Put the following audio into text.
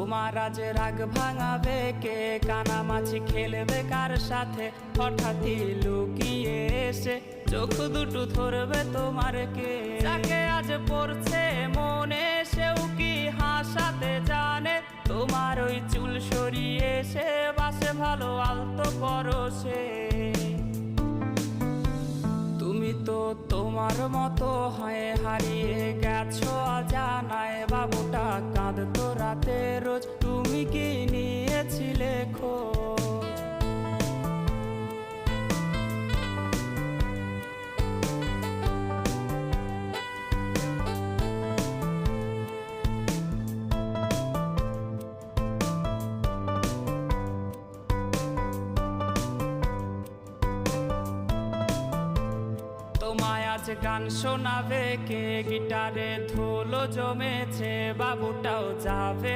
তোমার আজ রাগ ভাঙাবে কে? কানামাছি খেলবে কার সাথে? হঠাৎই লুকিয়ে এসে চোখ দুটো ধরবে তোমার কে? যাকে আজ পড়ছে মনে সেও কি হাসাতে জানে? তোমার ওই চুল সরিয়ে সে বাসে ভালো আলতো পরশে। তুমি তো তোমার মতো হয়ে হারিয়ে গেছো অজানায়। বাবুটা কাঁদতো রাতে রোজ, তুমি কি নিয়েছিলে খোঁজ? তোমায় আজ গান শোনাবে কে? গিটারে ধুলো জমেছে, বাবুটাও যাবে